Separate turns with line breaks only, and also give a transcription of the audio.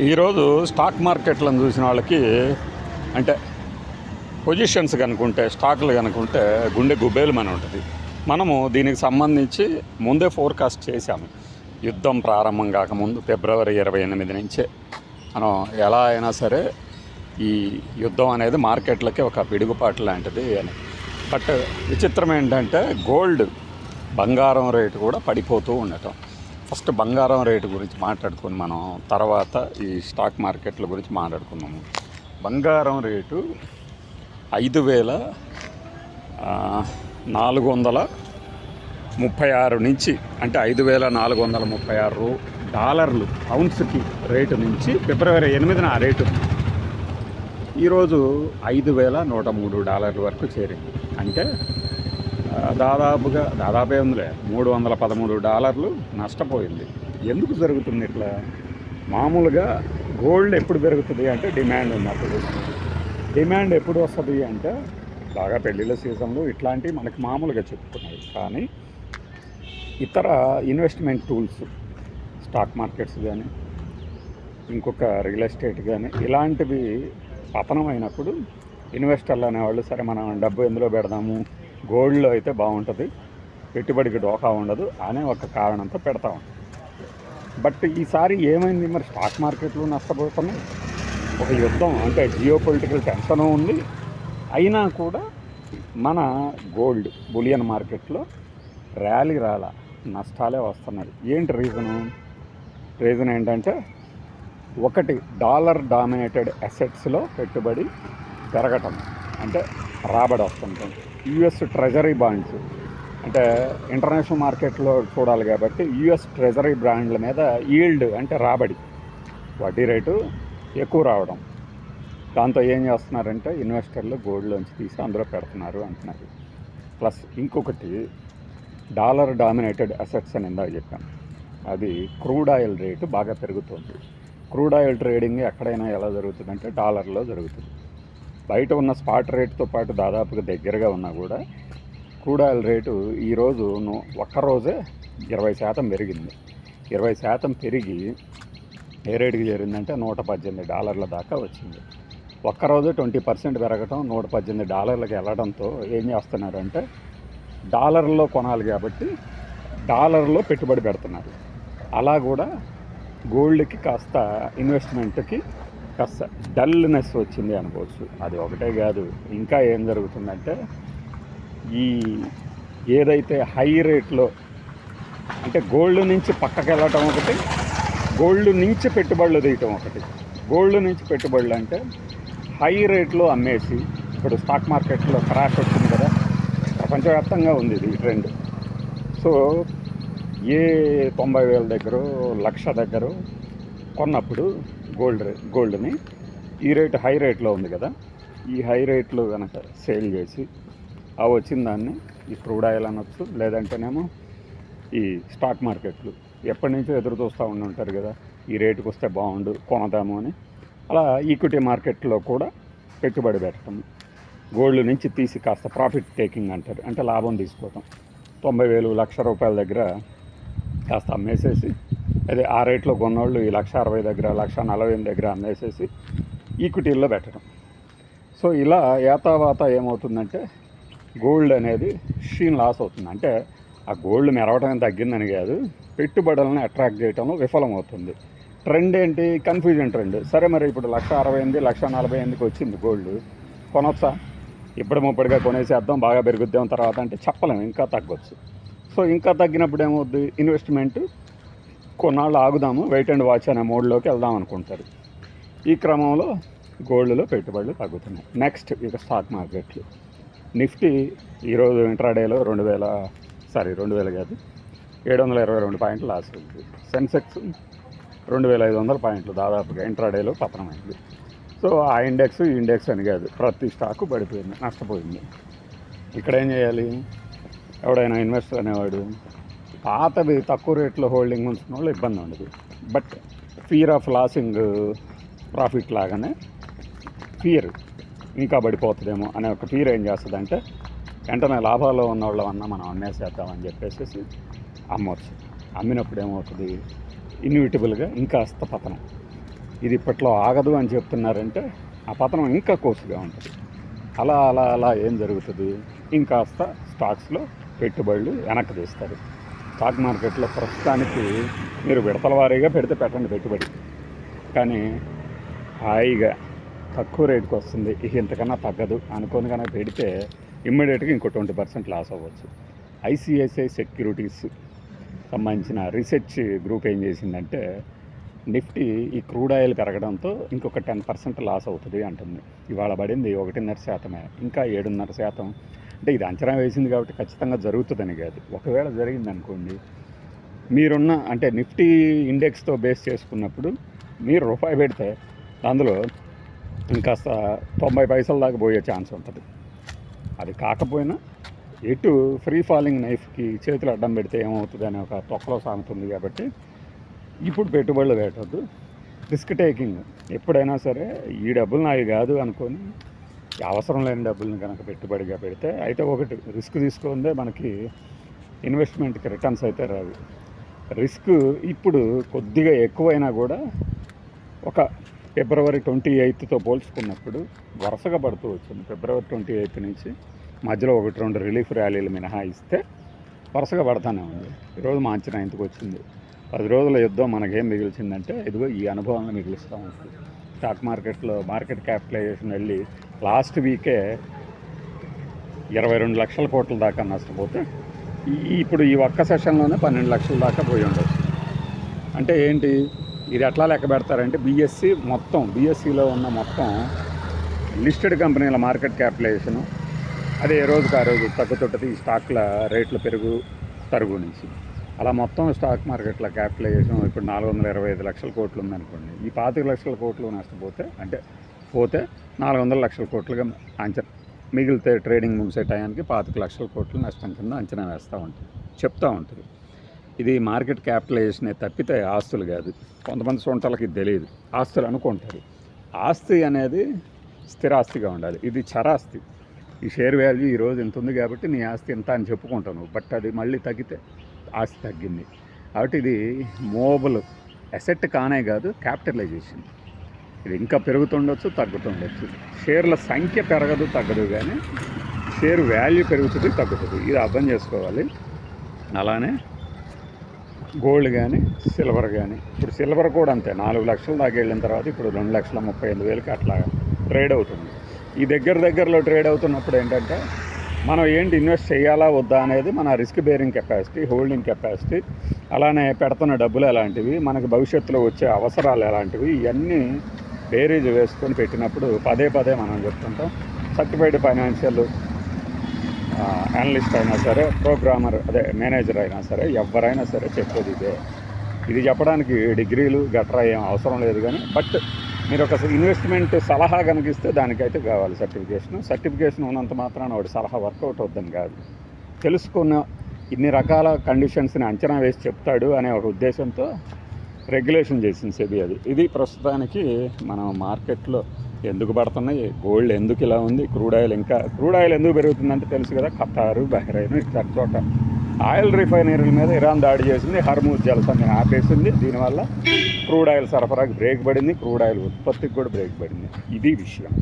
ఈరోజు స్టాక్ మార్కెట్లను చూసిన వాళ్ళకి అంటే పొజిషన్స్ కనుకుంటే స్టాకులు కనుకుంటే గుండె గుబేలమని ఉంటుంది. మనము దీనికి సంబంధించి ముందే ఫోర్కాస్ట్ చేశాము. యుద్ధం ప్రారంభం కాకముందు ఫిబ్రవరి 28 నుంచే మనం ఎలా అయినా సరే ఈ యుద్ధం అనేది మార్కెట్లకి ఒక పిడుగుపాటు లాంటిది అని. బట్ విచిత్రం ఏంటంటే గోల్డ్ బంగారం రేటు కూడా పడిపోతూ ఉండటం. ఫస్ట్ బంగారం రేటు గురించి మాట్లాడుకుని మనం తర్వాత ఈ స్టాక్ మార్కెట్ల గురించి మాట్లాడుకున్నాము. బంగారం రేటు 5,436 నుంచి అంటే $5,436 ఔన్స్కి రేటు నుంచి ఫిబ్రవరి 8న ఆ రేటు ఈరోజు $5,103 వరకు చేరింది. అంటే దాదాపే ఉందిలే $313 నష్టపోయింది. ఎందుకు జరుగుతుంది ఇట్లా? మామూలుగా గోల్డ్ ఎప్పుడు పెరుగుతుంది అంటే డిమాండ్ ఉన్నప్పుడు. డిమాండ్ ఎప్పుడు వస్తుంది అంటే బాగా పెళ్ళిళ్ళ సీజన్లు ఇట్లాంటివి మనకి మామూలుగా చెప్పుకున్నాయి. కానీ ఇతర ఇన్వెస్ట్మెంట్ టూల్స్ స్టాక్ మార్కెట్స్ కానీ ఇంకొక రియల్ ఎస్టేట్ కానీ ఇలాంటివి పతనమైనప్పుడు ఇన్వెస్టర్లు అనేవాళ్ళు సరే మనం డబ్బు ఎందులో పెడదాము, గోల్డ్లో అయితే బాగుంటుంది, పెట్టుబడికి డోకా ఉండదు అనే ఒక కారణంతో పెడతా ఉంటాం. బట్ ఈసారి ఏమైంది మరి? స్టాక్ మార్కెట్లు నష్టపోతున్నాయి. ఒక యుద్ధం అంటే జియో పొలిటికల్ టెన్షన్ ఉంది. అయినా కూడా మన గోల్డ్ బులియన్ మార్కెట్లో ర్యాలీ నష్టాలే వస్తున్నాయి. ఏంటి రీజన్ ఏంటంటే ఒకటి డాలర్ డామినేటెడ్ అసెట్స్లో పెట్టుబడి పెరగటం అంటే రాబడి వస్తుంటుంది. యుఎస్ ట్రెజరీ బాండ్స్ అంటే ఇంటర్నేషనల్ మార్కెట్లో చూడాలి కాబట్టి యుఎస్ ట్రెజరీ బాండ్ల మీద ఈల్డ్ అంటే రాబడి వడ్డీ రేటు ఎక్కువ రావడం, దాంతో ఏం చేస్తున్నారంటే ఇన్వెస్టర్లు గోల్డ్లోంచి తీసి అందులో పెడుతున్నారు అంటున్నారు. ప్లస్ ఇంకొకటి డాలర్ డామినేటెడ్ అసెట్స్ అని ఇందాక చెప్పాను, అది క్రూడ్ ఆయిల్ రేటు బాగా పెరుగుతుంది. క్రూడ్ ఆయిల్ ట్రేడింగ్ ఎక్కడైనా ఎలా జరుగుతుందంటే డాలర్లో జరుగుతుంది. బయట ఉన్న స్పాట్ రేటుతో పాటు దాదాపుగా దగ్గరగా ఉన్నా కూడా క్రూడ్ ఆయిల్ రేటు ఈరోజు ఒక్కరోజే 20% పెరిగింది. 20% పెరిగి ఏ రేటుకి చేరిందంటే $118 దాకా వచ్చింది. ఒక్కరోజే 20% పెరగటం, $118 వెళ్ళడంతో ఏం చేస్తున్నారంటే డాలర్లో కొనాలి కాబట్టి డాలర్లో పెట్టుబడి పెడుతున్నారు. అలా కూడా గోల్డ్కి కాస్త ఇన్వెస్ట్మెంట్కి కాస్త డల్నెస్ వచ్చింది అనుకోవచ్చు. అది ఒకటే కాదు, ఇంకా ఏం జరుగుతుందంటే ఈ ఏదైతే హై రేట్లో అంటే గోల్డ్ నుంచి పక్కకి వెళ్ళటం ఒకటి, గోల్డ్ నుంచి పెట్టుబడులు తీయటం ఒకటి. గోల్డ్ నుంచి పెట్టుబడులు అంటే హై రేట్లో అమ్మేసి, ఇప్పుడు స్టాక్ మార్కెట్లో క్రాష్ వచ్చింది కదా, ప్రపంచవ్యాప్తంగా ఉంది ఇది ట్రెండ్. సో ఏ 90,000 దగ్గర 1,00,000 దగ్గర కొన్నప్పుడు గోల్డ్ని ఈ రేటు హై రేట్లో ఉంది కదా, ఈ హై రేట్లో కనుక సేల్ చేసి ఆ వచ్చిన దాన్ని ఈ క్రూడ్ ఆయిల్ అనొచ్చు, లేదంటేనేమో ఈ స్టాక్ మార్కెట్లు ఎప్పటి నుంచో ఎదురు చూస్తూ ఉంటారు కదా, ఈ రేటుకు వస్తే బాగుండు కొనదాము అని. అలా ఈక్విటీ మార్కెట్లో కూడా పెట్టుబడి పెట్టడం, గోల్డ్ నుంచి తీసి కాస్త ప్రాఫిట్ టేకింగ్ అంటారు, అంటే లాభం తీసుకోవటం. 90,000 1,00,000 దగ్గర కాస్త అమ్మేసేసి, అదే ఆ రేట్లో కొన్నోళ్ళు ఈ 1,60,000 దగ్గర 1,40,000 దగ్గర అమ్మేసేసి ఈక్విటీల్లో పెట్టడం. సో ఇలా ఏతావాత ఏమవుతుందంటే గోల్డ్ అనేది లాస్ అవుతుంది. అంటే ఆ గోల్డ్ మెరవటం తగ్గిందని కాదు, పెట్టుబడులను అట్రాక్ట్ చేయడంలో విఫలమవుతుంది. ట్రెండ్ ఏంటి? Confusion trend. సరే మరి ఇప్పుడు 1,68,000 1,48,000కి వచ్చింది గోల్డ్, కొనొచ్చా? ఇప్పుడుగా కొనేసేద్దాం బాగా పెరుగుద్దాం తర్వాత అంటే చెప్పలేము, ఇంకా తగ్గొచ్చు. సో ఇంకా తగ్గినప్పుడు ఏమవుద్ది? ఇన్వెస్ట్మెంట్ కొన్నాళ్ళు ఆగుదాము, వెయిట్ అండ్ వాచ్ అనే మోడ్లోకి వెళ్దాం అనుకుంటారు. ఈ క్రమంలో గోల్డ్లో పెట్టుబడులు తగ్గుతున్నాయి. నెక్స్ట్ ఇక స్టాక్ మార్కెట్లు. నిఫ్టీ ఈరోజు ఇంట్రాడేలో 2,000 కాదు 722 పాయింట్లు లాస్ అయింది. సెన్సెక్స్ 2,500 పాయింట్లు దాదాపుగా ఇంట్రాడేలో పతనమైంది. సో ఆ ఇండెక్స్ ఈ ఇండెక్స్ అని కాదు, ప్రతి స్టాకు పడిపోయింది, నష్టపోయింది. ఇక్కడ ఏం చేయాలి? ఎవడైనా ఇన్వెస్టర్ అనేవాడు పాతవి తక్కువ రేట్లో హోల్డింగ్ ఉంచుకున్న వాళ్ళు ఇబ్బంది ఉండదు. But fear of losing profit లాగానే ఫియర్ ఇంకా పడిపోతుందేమో అనే ఒక ఫియర్ ఏం చేస్తుందంటే వెంటనే లాభాల్లో ఉన్న వాళ్ళమన్నా మనం అమ్మేసేద్దామని చెప్పేసి అమ్మవచ్చు. అమ్మినప్పుడు ఏమవుతుంది? ఇన్విటబుల్గా ఇంకాస్త పతనం. ఇది ఇప్పట్లో ఆగదు అని చెప్తున్నారంటే ఆ పతనం ఇంకా కోసుగా ఉంటుంది. అలా అలా అలా ఏం జరుగుతుంది, ఇంకాస్త స్టాక్స్లో పెట్టుబడులు వెనక్కి తీస్తారు. స్టాక్ మార్కెట్లో ప్రస్తుతానికి మీరు విడతల వారీగా పెడితే పెట్టండి పెట్టుబడి, కానీ హాయిగా తక్కువ రేటుకి వస్తుంది, ఇక ఇంతకన్నా తగ్గదు అనుకొని కనుక పెడితే ఇమ్మీడియట్గా ఇంకో 20% లాస్ అవ్వచ్చు. ఐసిఐసిఐ సెక్యూరిటీస్ సంబంధించిన రీసెర్చ్ గ్రూప్ ఏం చేసిందంటే నిఫ్టీ ఈ క్రూడ్ ఆయిల్ పెరగడంతో ఇంకొక 10% లాస్ అవుతుంది అంటుంది. ఇవాళ పడింది 1.5%, ఇంకా 7.5%. అంటే ఇది అంచనా వేసింది కాబట్టి ఖచ్చితంగా జరుగుతుందని కాదు. ఒకవేళ జరిగిందనుకోండి, మీరున్న అంటే నిఫ్టీ ఇండెక్స్తో బేస్ చేసుకున్నప్పుడు మీరు రూపాయి పెడితే అందులో ఇంకాస్త 90 పైసల దాకా పోయే ఛాన్స్ ఉంటుంది. అది కాకపోయినా ఎటు ఫ్రీ ఫాలింగ్ నైఫ్కి చేతులు అడ్డం పెడితే ఏమవుతుంది అనే ఒక తొక్కలో సాగుతుంది. కాబట్టి ఇప్పుడు పెట్టుబడులు పెట్టద్దు, రిస్క్ టేకింగ్ ఎప్పుడైనా సరే ఈ డబ్బులు నావి కాదు అనుకొని అవసరం లేని డబ్బులను కనుక పెట్టుబడిగా పెడితే అయితే ఒకటి రిస్క్ తీసుకుందే మనకి ఇన్వెస్ట్మెంట్కి రిటర్న్స్ అయితే రావు. రిస్క్ ఇప్పుడు కొద్దిగా ఎక్కువైనా కూడా ఒక ఫిబ్రవరి 28తో పోల్చుకున్నప్పుడు వరుసగా పడుతూ వచ్చింది. ఫిబ్రవరి 28 నుంచి మధ్యలో 1-2 రిలీఫ్ ర్యాలీలు మినహాయిస్తే వరుసగా పడతానే ఉంది. ఈరోజు మార్చి 9కి వచ్చింది. 10 రోజుల యుద్ధం మనకేం మిగిల్చిందంటే ఇదిగో ఈ అనుభవాన్ని మిగిలిస్తూ ఉంటుంది. స్టాక్ మార్కెట్లో మార్కెట్ క్యాపిటలైజేషన్ వెళ్ళి లాస్ట్ వీకే 22 లక్షల కోట్ల దాకా నష్టపోతే ఇప్పుడు ఈ ఒక్క సెషన్లోనే 12 లక్షల దాకా పోయి ఉండొచ్చు. అంటే ఏంటి, ఇది ఎట్లా లెక్క పెడతారంటే బీఎస్సీలో ఉన్న మొత్తం లిస్టెడ్ కంపెనీల మార్కెట్ క్యాపిటలైజేషను అదే ఏ రోజుకి ఆ రోజు తగ్గుతుంటుంది ఈ స్టాక్ల రేట్ల తరుగు నుంచి. అలా మొత్తం స్టాక్ మార్కెట్ల క్యాపిటలైజేషన్ ఇప్పుడు 425 లక్షల కోట్లు ఉందనుకోండి. ఈ 25 లక్షల కోట్లు నష్టపోతే పోతే 400 లక్షల కోట్లుగా అంచనా మిగిలితే ట్రేడింగ్ ముగిసే టయానికి 25 లక్షల కోట్లు నష్టం కింద అంచనా చెప్తూ ఉంటుంది. ఇది మార్కెట్ క్యాపిటలైజేషనే తప్పితే ఆస్తులు కాదు. కొంతమంది సొంటలకి ఇది తెలియదు, ఆస్తులు అనుకుంటారు. ఆస్తి అనేది స్థిరాస్తిగా ఉండాలి, ఇది చరాస్తి. ఈ షేర్ వాల్యూ ఈరోజు ఇంత ఉంది కాబట్టి నీ ఆస్తి ఎంత అని చెప్పుకుంటాను, బట్ అది మళ్ళీ తగ్గితే ఆస్తి తగ్గింది. కాబట్టి ఇది మూవబుల్ అసెట్ కానే కాదు, క్యాపిటలైజేషన్. ఇది ఇంకా పెరుగుతుండొచ్చు, తగ్గుతుండొచ్చు. షేర్ల సంఖ్య పెరగదు తగ్గదు, కానీ షేర్ వాల్యూ పెరుగుతుంది తగ్గుతుంది, ఇది అర్థం చేసుకోవాలి. అలానే గోల్డ్ కానీ సిల్వర్ కానీ, ఇప్పుడు సిల్వర్ కూడా అంతే 4 లక్షల దాకా వెళ్ళిన తర్వాత ఇప్పుడు 2,35,000కి అట్లా ట్రేడ్ అవుతుంది. ఈ దగ్గరలో ట్రేడ్ అవుతున్నప్పుడు ఏంటంటే మనం ఏంటి ఇన్వెస్ట్ చేయాలా వద్దా అనేది మన risk bearing capacity, holding capacity, అలానే పెడుతున్న డబ్బులు ఎలాంటివి, మనకు భవిష్యత్తులో వచ్చే అవసరాలు ఎలాంటివి, ఇవన్నీ బేరీజ్ వేసుకొని పెట్టినప్పుడు పదే మనం చెప్తుంటాం. సర్టిఫైడ్ ఫైనాన్షియల్ అనలిస్ట్ అయినా సరే, ప్రోగ్రామర్ మేనేజర్ అయినా సరే, ఎవరైనా సరే చెప్పేది ఇదే. ఇది చెప్పడానికి డిగ్రీలు గట్రా ఏం అవసరం లేదు, కానీ బట్ మీరు ఒక ఇన్వెస్ట్మెంట్ సలహా కనిపిస్తే దానికైతే కావాలి సర్టిఫికేషన్ ఉన్నంత మాత్రాన వాడి సలహా వర్కౌట్ అవుద్దని కాదు. తెలుసుకున్న ఇన్ని రకాల కండిషన్స్ని అంచనా వేసి చెప్తాడు అనే ఒక ఉద్దేశంతో రెగ్యులేషన్ చేసింది సెబీ. ఇది ప్రస్తుతానికి మనం మార్కెట్లో ఎందుకు పడుతున్నాయి, గోల్డ్ ఎందుకు ఇలా ఉంది, క్రూడ్ ఆయిల్ ఎందుకు పెరుగుతుందంటే తెలుసు కదా, ఖతారు, బహ్రెయిన్ ఇట్లా చోట ఆయిల్ రిఫైనరీల మీద ఇరాన్ దాడి చేసింది, హర్మూజ్ జలసంధిని ఆపేసింది. దీనివల్ల క్రూడ్ ఆయిల్ సరఫరాకి బ్రేక్ పడింది, క్రూడ్ ఆయిల్ ఉత్పత్తికి కూడా బ్రేక్ పడింది. ఇది విషయం.